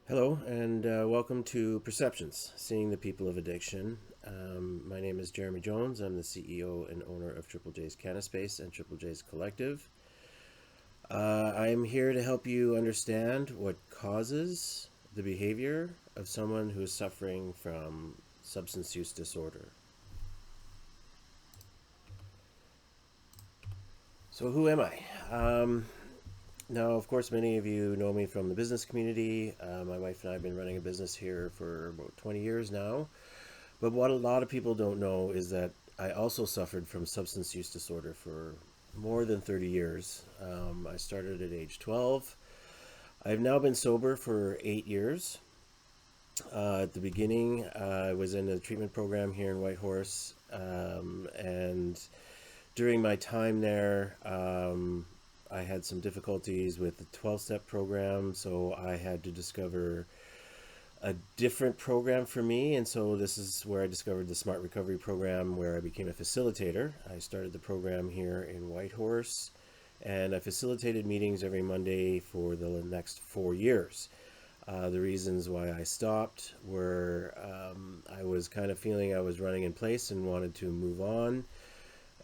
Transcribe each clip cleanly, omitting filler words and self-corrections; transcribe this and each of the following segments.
Hello, and welcome to Perceptions, Seeing the People of Addiction. My name is Jeremy Jones. I'm the CEO and owner of Triple J's Cannabis and Triple J's Collective. I'm here to help you understand what causes the behavior of someone who is suffering from substance use disorder. So who am I? Now, of course, many of you know me from the business community. My wife and I have been running a business here for about 20 years now. But what a lot of people don't know is that I also suffered from substance use disorder for more than 30 years. I started at age 12. I've now been sober for 8 years. At the beginning, I was in a treatment program here in Whitehorse. And during my time there, I had some difficulties with the 12-step program, so I had to discover a different program for me, and so this is where I discovered the Smart Recovery program, where I became a facilitator. I started the program here in Whitehorse, and I facilitated meetings every Monday for the next 4 years. The reasons why I stopped were I was kind of feeling I was running in place and wanted to move on.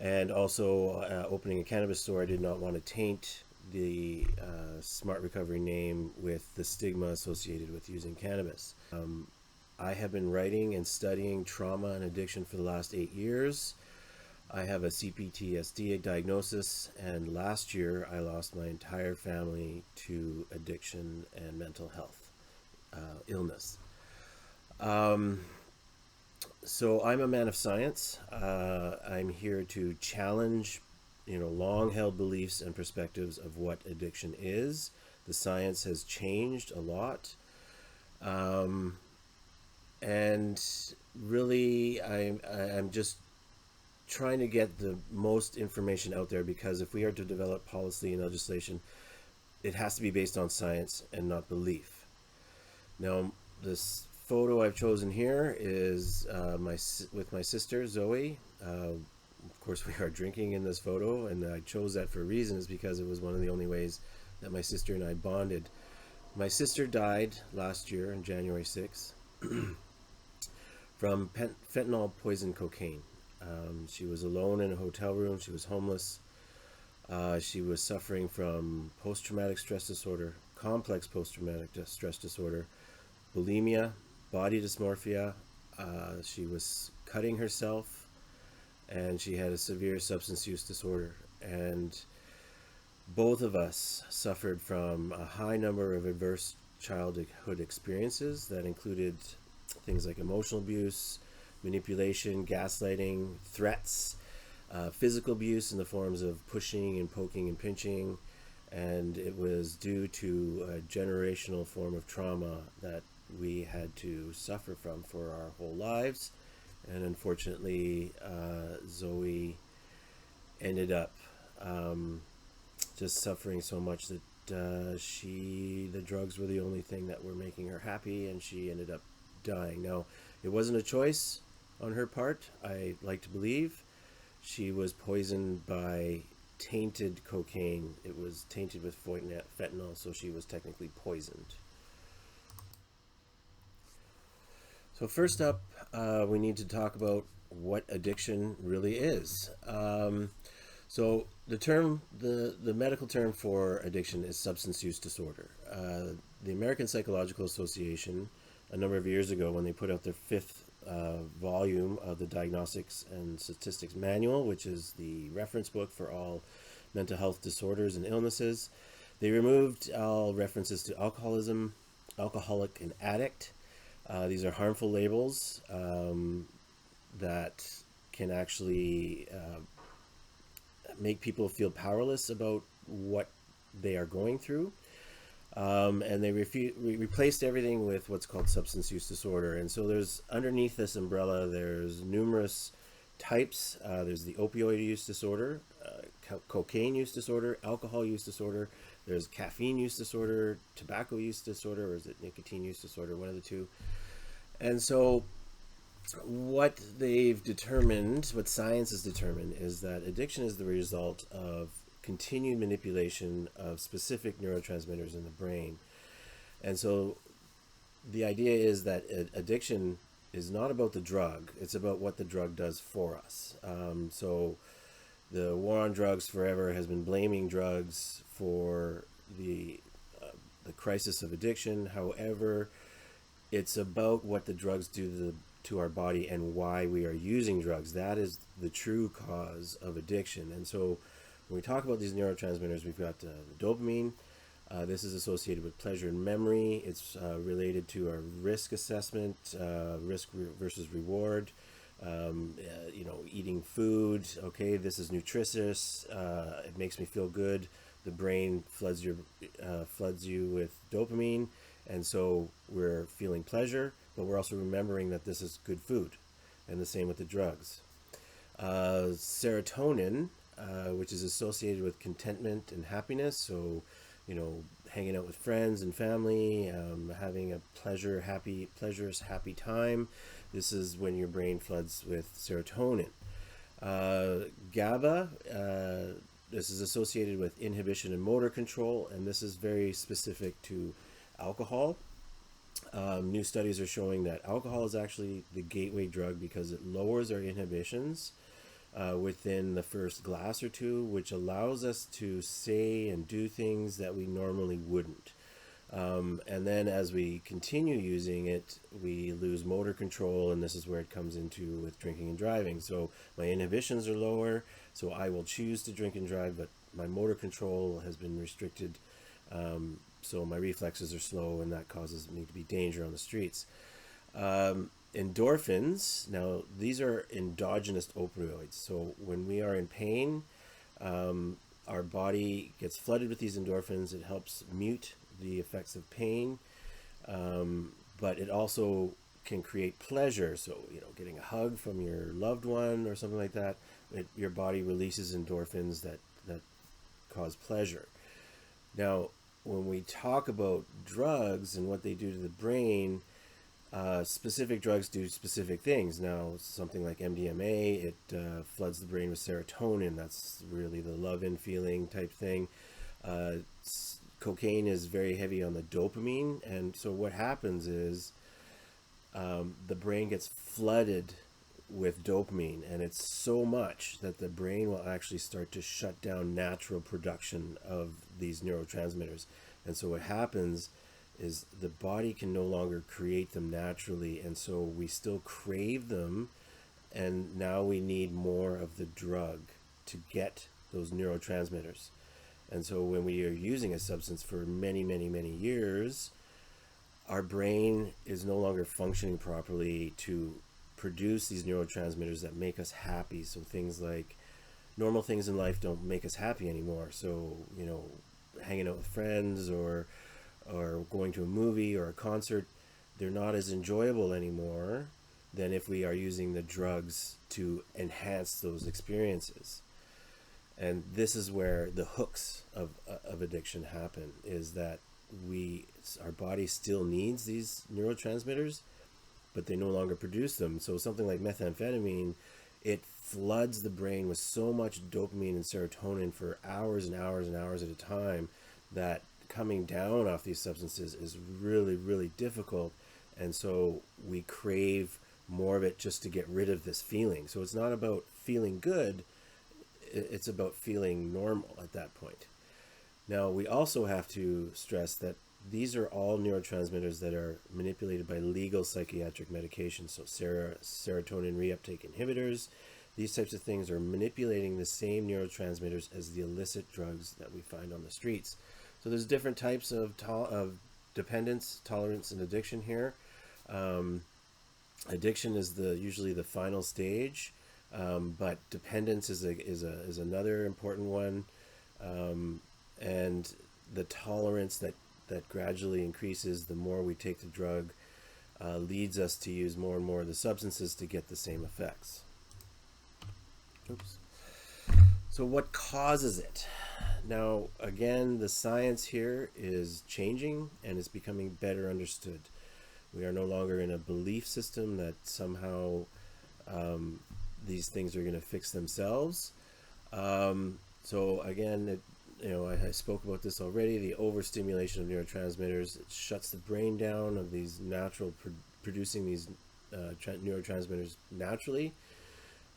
And also opening a cannabis store, I did not want to taint the Smart Recovery name with the stigma associated with using cannabis. I have been writing and studying trauma and addiction for the last 8 years. I have a CPTSD diagnosis, and last year I lost my entire family to addiction and mental health illness. So I'm a man of science. I'm here to challenge, long-held beliefs and perspectives of what addiction is. The science has changed a lot. And really, I'm just trying to get the most information out there, because if we are to develop policy and legislation, it has to be based on science and not belief. Now, this photo I've chosen here is with my sister Zoe. Of course, we are drinking in this photo, and I chose that for a reason, is because it was one of the only ways that my sister and I bonded. My sister died last year on January 6th from fentanyl poison cocaine. She was alone in a hotel room. She was homeless. She was suffering from post-traumatic stress disorder, complex post-traumatic stress disorder, bulimia, body dysmorphia. She was cutting herself, and she had a severe substance use disorder. And both of us suffered from a high number of adverse childhood experiences that included things like emotional abuse, manipulation, gaslighting, threats, physical abuse in the forms of pushing and poking and pinching. And it was due to a generational form of trauma that we had to suffer from for our whole lives. And unfortunately, Zoe ended up just suffering so much that the drugs were the only thing that were making her happy, and she ended up dying. Now, it wasn't a choice on her part. I like to believe she was poisoned by tainted cocaine. It was tainted with fentanyl, so she was technically poisoned. So first up, we need to talk about what addiction really is. So the medical term for addiction is substance use disorder. The American Psychological Association, a number of years ago, when they put out their 5th volume of the Diagnostics and Statistics Manual, which is the reference book for all mental health disorders and illnesses, they removed all references to alcoholism, alcoholic, and addict. These are harmful labels that can actually make people feel powerless about what they are going through. And they replaced everything with what's called substance use disorder. And so there's, underneath this umbrella, there's numerous types. There's the opioid use disorder, cocaine use disorder, alcohol use disorder. There's caffeine use disorder, tobacco use disorder, or is it nicotine use disorder? One of the two. And so what they've determined, what science has determined, is that addiction is the result of continued manipulation of specific neurotransmitters in the brain. And so the idea is that addiction is not about the drug, it's about what the drug does for us. So the war on drugs forever has been blaming drugs for the crisis of addiction. However, it's about what the drugs do to our body and why we are using drugs. That is the true cause of addiction. And so when we talk about these neurotransmitters, we've got dopamine. This is associated with pleasure and memory. It's related to our risk assessment, risk versus reward. Eating food. Okay, this is nutritious. It makes me feel good. The brain floods you with dopamine, and so we're feeling pleasure, but we're also remembering that this is good food, and the same with the drugs. Serotonin, which is associated with contentment and happiness. So, hanging out with friends and family, having a pleasurous, happy time. This is when your brain floods with serotonin. GABA, this is associated with inhibition and motor control, and this is very specific to alcohol. New studies are showing that alcohol is actually the gateway drug because it lowers our inhibitions within the first glass or two, which allows us to say and do things that we normally wouldn't. And then as we continue using it, we lose motor control, and this is where it comes into with drinking and driving. So my inhibitions are lower, so I will choose to drink and drive, but my motor control has been restricted, so my reflexes are slow, and that causes me to be danger on the streets. Endorphins, now these are endogenous opioids. So when we are in pain, our body gets flooded with these endorphins. It helps mute the effects of pain, but it also can create pleasure. So, getting a hug from your loved one or something like that, your body releases endorphins that cause pleasure. Now, when we talk about drugs and what they do to the brain, specific drugs do specific things. Now, something like MDMA, it floods the brain with serotonin. That's really the love-in feeling type thing. Cocaine is very heavy on the dopamine, and so what happens is the brain gets flooded with dopamine, and it's so much that the brain will actually start to shut down natural production of these neurotransmitters. And so what happens is the body can no longer create them naturally, and so we still crave them, and now we need more of the drug to get those neurotransmitters. And so when we are using a substance for many, many, many years, our brain is no longer functioning properly to produce these neurotransmitters that make us happy. So things like normal things in life don't make us happy anymore. So, hanging out with friends or going to a movie or a concert, they're not as enjoyable anymore than if we are using the drugs to enhance those experiences. And this is where the hooks of addiction happen, is that our body still needs these neurotransmitters, but they no longer produce them. So something like methamphetamine, it floods the brain with so much dopamine and serotonin for hours and hours and hours at a time that coming down off these substances is really, really difficult. And so we crave more of it just to get rid of this feeling. So it's not about feeling good, it's about feeling normal at that point. Now, we also have to stress that these are all neurotransmitters that are manipulated by legal psychiatric medications. So serotonin reuptake inhibitors, these types of things are manipulating the same neurotransmitters as the illicit drugs that we find on the streets. So there's different types of dependence, tolerance, and addiction here. Addiction is usually the final stage. But dependence is another important one, and the tolerance that gradually increases the more we take the drug leads us to use more and more of the substances to get the same effects. Oops. So what causes it? Now, again, the science here is changing and is becoming better understood. We are no longer in a belief system that somehow these things are going to fix themselves. So again, I spoke about this already. The overstimulation of neurotransmitters, it shuts the brain down of these producing these neurotransmitters naturally,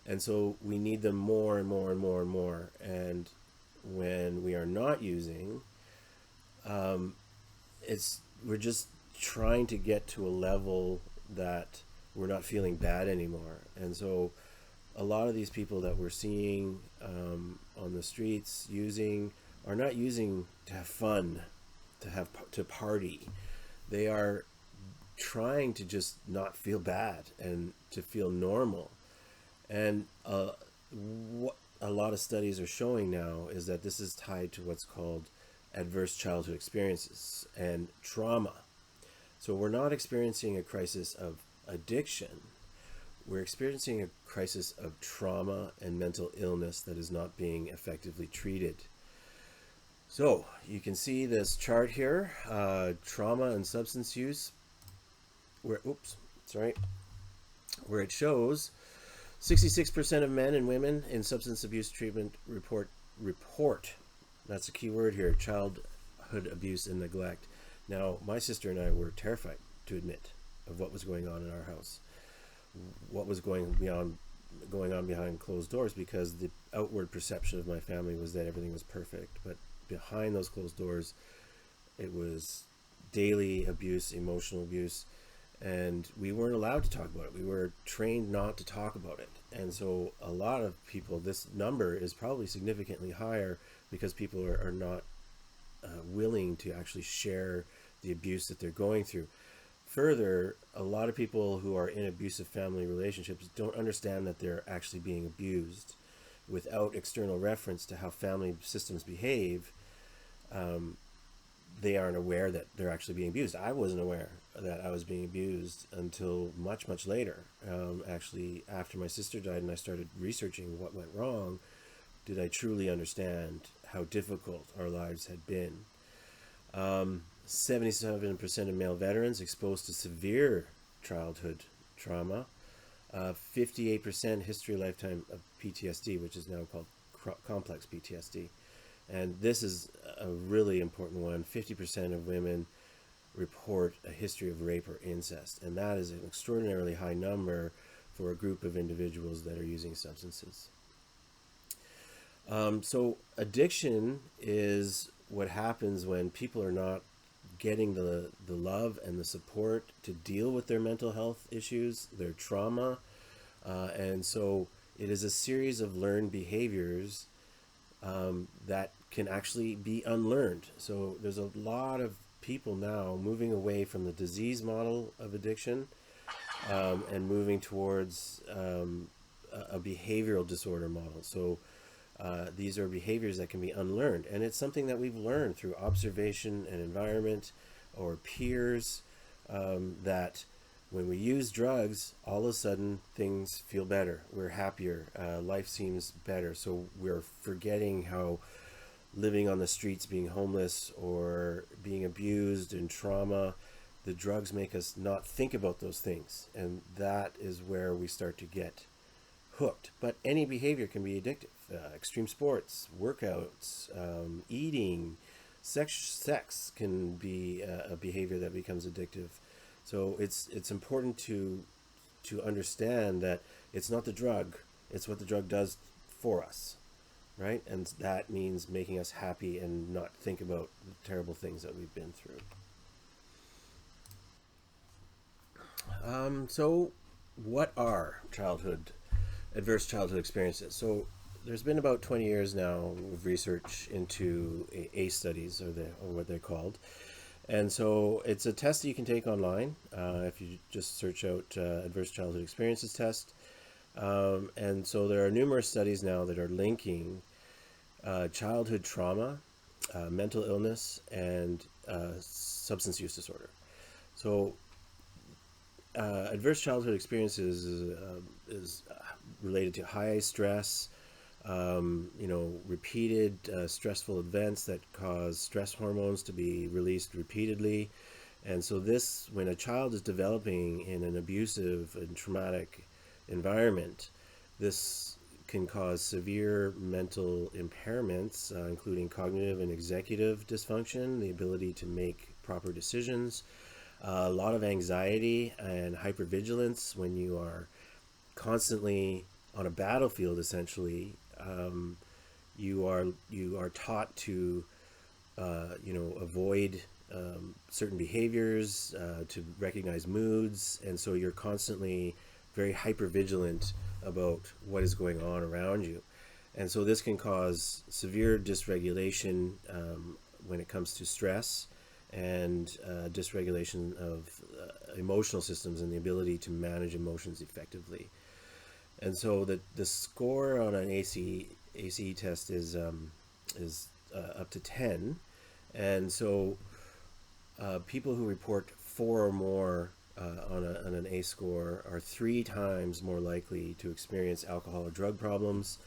and so we need them more and more and more and more. And when we are not using, we're just trying to get to a level that we're not feeling bad anymore. And so a lot of these people that we're seeing on the streets are not using to have fun, to party. They are trying to just not feel bad and to feel normal. And what a lot of studies are showing now is that this is tied to what's called adverse childhood experiences and trauma. So we're not experiencing a crisis of addiction. We're experiencing a crisis of trauma and mental illness that is not being effectively treated. So you can see this chart here, trauma and substance use, where it shows 66% of men and women in substance abuse treatment report, that's a key word here, childhood abuse and neglect. Now, my sister and I were terrified to admit of what was going on in our house, what was going on behind closed doors, because the outward perception of my family was that everything was perfect, but behind those closed doors, it was daily abuse, emotional abuse, and we weren't allowed to talk about it. We were trained not to talk about it. And so a lot of people, this number is probably significantly higher because people are not willing to actually share the abuse that they're going through. Further, a lot of people who are in abusive family relationships don't understand that they're actually being abused. Without external reference to how family systems behave, they aren't aware that they're actually being abused. I wasn't aware that I was being abused until much, much later. Actually, after my sister died and I started researching what went wrong, did I truly understand how difficult our lives had been. 77% of male veterans exposed to severe childhood trauma, 58% history lifetime of PTSD, which is now called complex PTSD. And this is a really important one. 50% of women report a history of rape or incest. And that is an extraordinarily high number for a group of individuals that are using substances. So addiction is what happens when people are not getting the love and the support to deal with their mental health issues, their trauma. And so it is a series of learned behaviors that can actually be unlearned. So there's a lot of people now moving away from the disease model of addiction and moving towards a behavioral disorder model. So these are behaviors that can be unlearned, and it's something that we've learned through observation and environment or peers, that when we use drugs, all of a sudden things feel better, we're happier, life seems better. So we're forgetting how living on the streets, being homeless or being abused and trauma, the drugs make us not think about those things, and that is where we start to get hooked. But any behavior can be addictive. Extreme sports, workouts, eating, sex can be a behavior that becomes addictive. So it's important to understand that it's not the drug, it's what the drug does for us, right? And that means making us happy and not think about the terrible things that we've been through. So what are adverse childhood experiences? So there's been about 20 years now of research into ACE studies, or what they're called. And so it's a test that you can take online if you just search out Adverse Childhood Experiences Test. And so there are numerous studies now that are linking childhood trauma, mental illness, and substance use disorder. So adverse childhood experiences is related to high stress, repeated stressful events that cause stress hormones to be released repeatedly. And so this, when a child is developing in an abusive and traumatic environment, this can cause severe mental impairments, including cognitive and executive dysfunction, the ability to make proper decisions, a lot of anxiety and hypervigilance when you are constantly on a battlefield. Essentially, you are taught to avoid certain behaviors, to recognize moods, and so you're constantly very hypervigilant about what is going on around you. And so this can cause severe dysregulation when it comes to stress, and dysregulation of emotional systems and the ability to manage emotions effectively. And so the score on an ACE test is up to 10. And so people who report 4 or more on an ACE score are 3 times more likely to experience alcohol or drug problems,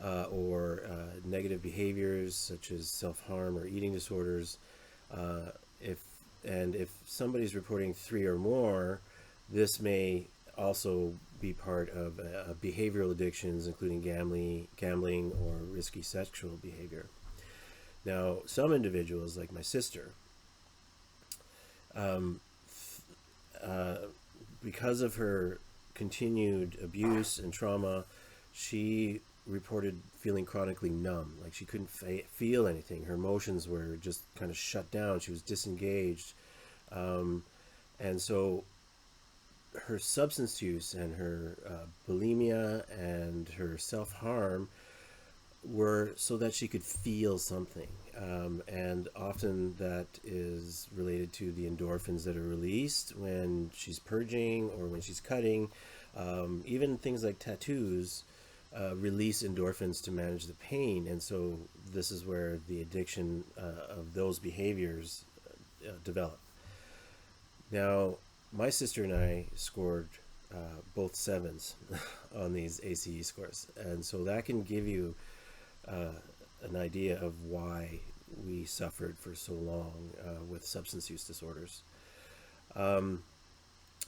or negative behaviors such as self-harm or eating disorders. If somebody's reporting 3 or more, this may also be part of behavioral addictions, including gambling or risky sexual behavior. Now, some individuals, like my sister, because of her continued abuse and trauma, she reported feeling chronically numb, like she couldn't feel anything. Her emotions were just kind of shut down. She was disengaged. And so her substance use and her bulimia and her self-harm were so that she could feel something. And often that is related to the endorphins that are released when she's purging or when she's cutting. Even things like tattoos release endorphins to manage the pain. And so this is where the addiction of those behaviors develop. Now, my sister and I scored both 7s on these ACE scores. And so that can give you an idea of why we suffered for so long with substance use disorders.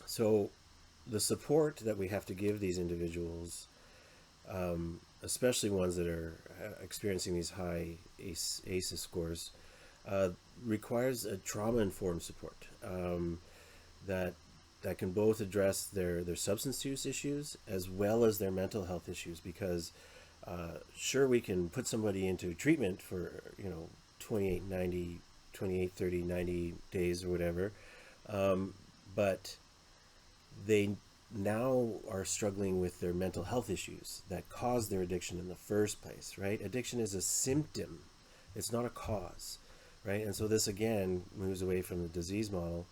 So the support that we have to give these individuals, especially ones that are experiencing these high ACE scores, requires a trauma-informed support that can both address their substance use issues as well as their mental health issues. Because sure, we can put somebody into treatment for 28, 30, 90 days or whatever, but they now are struggling with their mental health issues that caused their addiction in the first place, right? Addiction is a symptom, it's not a cause, right? And so this again moves away from the disease model,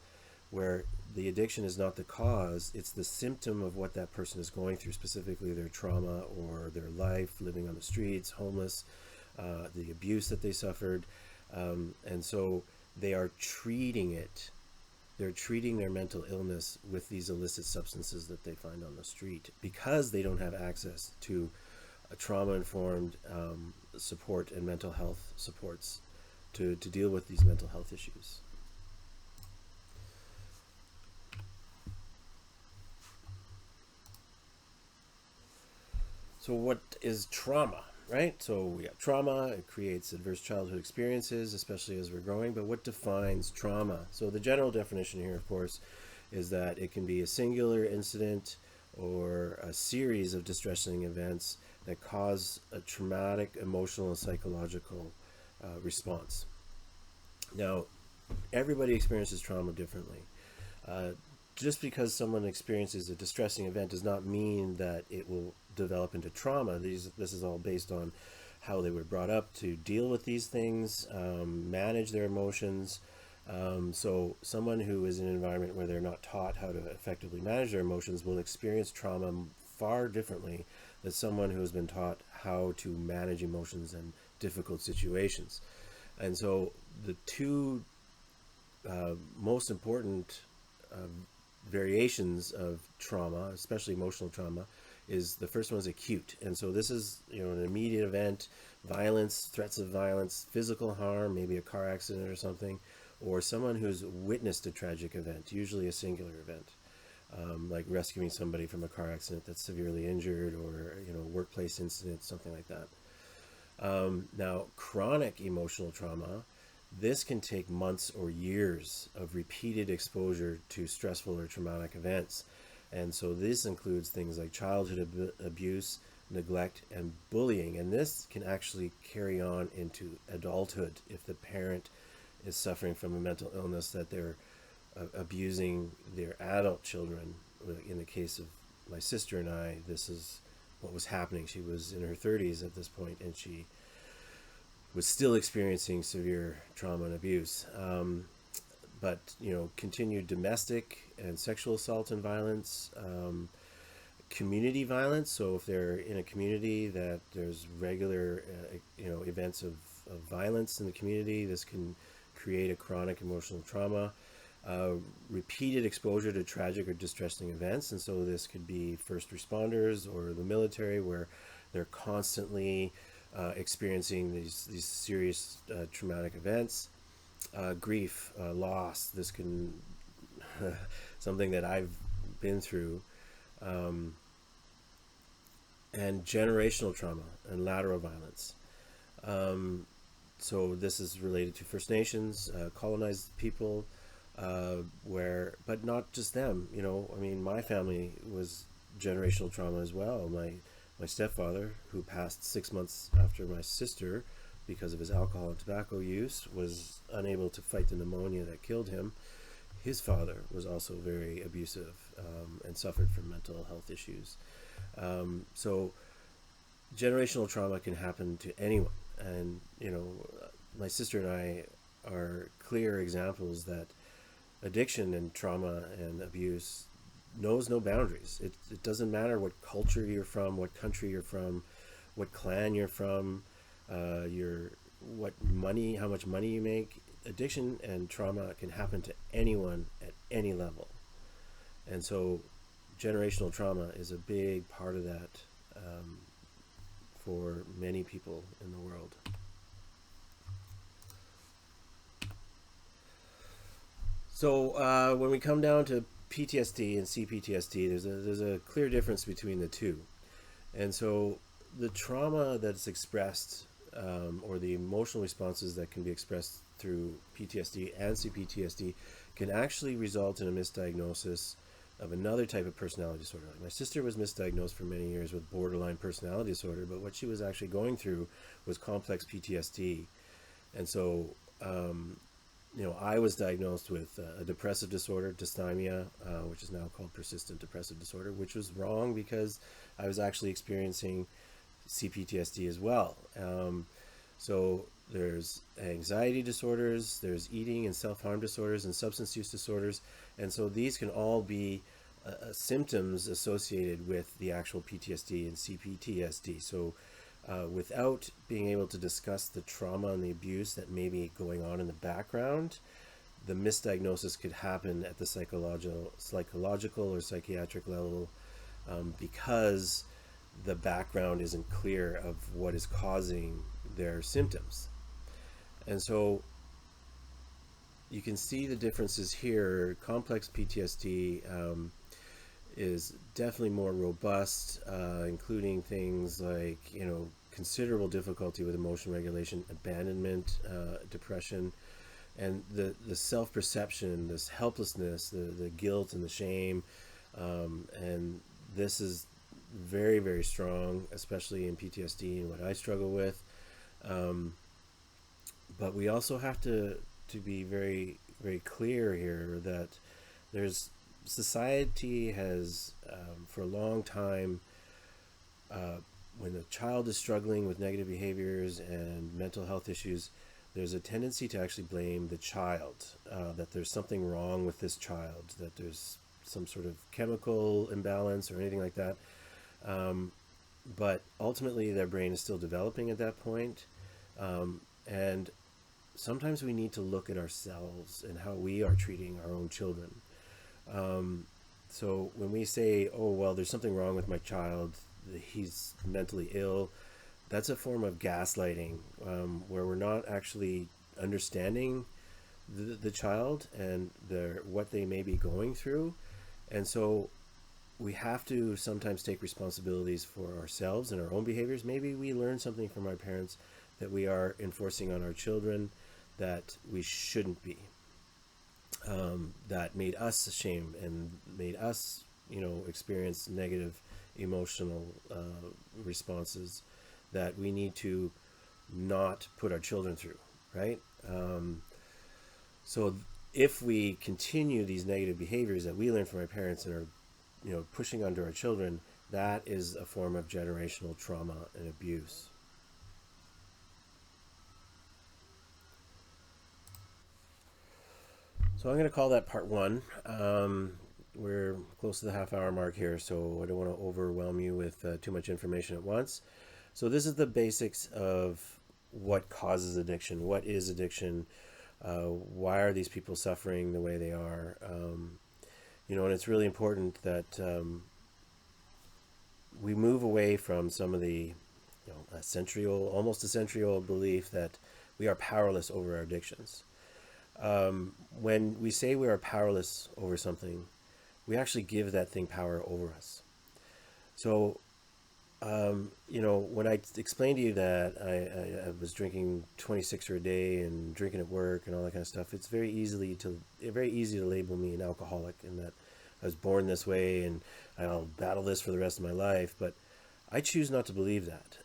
where the addiction is not the cause, it's the symptom of what that person is going through, specifically their trauma or their life, living on the streets, homeless, the abuse that they suffered. And so they are treating it. They're treating their mental illness with these illicit substances that they find on the street, because they don't have access to a trauma-informed support and mental health supports to deal with these mental health issues. So what is trauma, right? So we have trauma, it creates adverse childhood experiences, especially as we're growing, but what defines trauma? So the general definition here, of course, is that it can be a singular incident or a series of distressing events that cause a traumatic emotional and psychological response. Now, everybody experiences trauma differently. Just because someone experiences a distressing event does not mean that it will develop into trauma. This is all based on how they were brought up to deal with these things, manage their emotions. So someone who is in an environment where they're not taught how to effectively manage their emotions will experience trauma far differently than someone who has been taught how to manage emotions in difficult situations. And so the two most important variations of trauma, especially emotional trauma, is the first one is acute. And so this is an immediate event, violence, threats of violence, physical harm, maybe a car accident or something, or someone who's witnessed a tragic event, usually a singular event. like rescuing somebody from a car accident that's severely injured, or workplace incident, something like that. Now, chronic emotional trauma, this can take months or years of repeated exposure to stressful or traumatic events. And so this includes things like childhood abuse, neglect, and bullying. And this can actually carry on into adulthood if the parent is suffering from a mental illness that they're abusing their adult children. In the case of my sister and I, this is what was happening. She was in her 30s at this point, and she was still experiencing severe trauma and abuse. But continued domestic and sexual assault and violence, community violence. So if they're in a community that there's regular, events of violence in the community, this can create a chronic emotional trauma. Repeated exposure to tragic or distressing events, and so this could be first responders or the military, where they're constantly experiencing these serious traumatic events. Grief, loss, this can something that I've been through, and generational trauma and lateral violence. So this is related to First Nations, colonized people, but not just them. My family was generational trauma as well. My stepfather, who passed 6 months after my sister because of his alcohol and tobacco use, was unable to fight the pneumonia that killed him. His father was also very abusive, and suffered from mental health issues. So generational trauma can happen to anyone. And, my sister and I are clear examples that addiction and trauma and abuse knows no boundaries. It doesn't matter what culture you're from, what country you're from, what clan you're from, how much money you make. Addiction and trauma can happen to anyone at any level. And so generational trauma is a big part of that, for many people in the world. So when we come down to PTSD and CPTSD, there's a clear difference between the two. And so the trauma that's expressed, or the emotional responses that can be expressed through PTSD and CPTSD, can actually result in a misdiagnosis of another type of personality disorder. Like my sister was misdiagnosed for many years with borderline personality disorder, but what she was actually going through was complex PTSD. And so I was diagnosed with a depressive disorder, dysthymia, which is now called persistent depressive disorder, which was wrong because I was actually experiencing CPTSD as well. So there's anxiety disorders, there's eating and self-harm disorders, and substance use disorders. And so these can all be symptoms associated with the actual PTSD and CPTSD. So without being able to discuss the trauma and the abuse that may be going on in the background, the misdiagnosis could happen at the psychological or psychiatric level, because the background isn't clear of what is causing their symptoms. And so you can see the differences here. Complex PTSD is definitely more robust, including things like, considerable difficulty with emotion regulation, abandonment, depression, and the self-perception, this helplessness, the guilt and the shame. And this is very, very strong, especially in PTSD and what I struggle with. But we also have to be very, very clear here that society has, for a long time, when a child is struggling with negative behaviors and mental health issues, there's a tendency to actually blame the child, that there's something wrong with this child, that there's some sort of chemical imbalance or anything like that. But ultimately, their brain is still developing at that point. And sometimes we need to look at ourselves and how we are treating our own children. So when we say, oh, well, there's something wrong with my child, he's mentally ill, that's a form of gaslighting, where we're not actually understanding the child and what they may be going through. And so we have to sometimes take responsibilities for ourselves and our own behaviors. Maybe we learn something from our parents that we are enforcing on our children that we shouldn't be, that made us ashamed and made us, experience negative emotional responses that we need to not put our children through, right? So if we continue these negative behaviors that we learn from our parents and are, pushing onto our children, that is a form of generational trauma and abuse. So I'm going to call that part one. We're close to the half-hour mark here, so I don't want to overwhelm you with too much information at once. So this is the basics of what causes addiction. What is addiction? Why are these people suffering the way they are? And it's really important that we move away from some of the, almost a century-old belief that we are powerless over our addictions. When we say we are powerless over something, we actually give that thing power over us. So, when I explained to you that I was drinking 26 a day and drinking at work and all that kind of stuff, it's very easy to label me an alcoholic, and that I was born this way and I'll battle this for the rest of my life. But I choose not to believe that.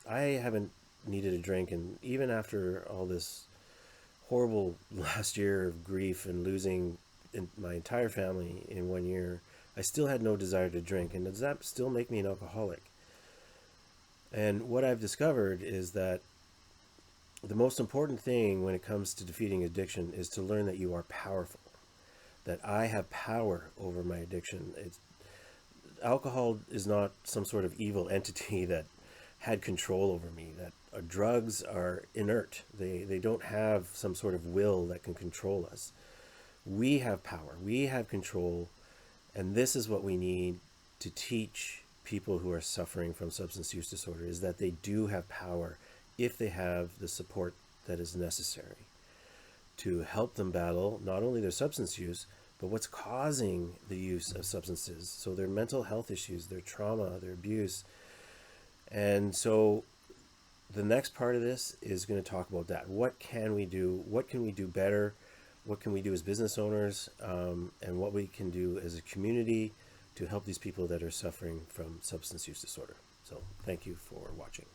I haven't needed a drink, and even after all this horrible last year of grief and losing my entire family in 1 year, I still had no desire to drink. And does that still make me an alcoholic? And what I've discovered is that the most important thing when it comes to defeating addiction is to learn that you are powerful, that I have power over my addiction. Alcohol is not some sort of evil entity that had control over me, that drugs are inert. They don't have some sort of will that can control us. We have power, we have control, and this is what we need to teach people who are suffering from substance use disorder, is that they do have power if they have the support that is necessary to help them battle not only their substance use, but what's causing the use of substances. So their mental health issues, their trauma, their abuse. And so the next part of this is going to talk about that. What can we do? What can we do better? What can we do as business owners? And what we can do as a community to help these people that are suffering from substance use disorder. So thank you for watching.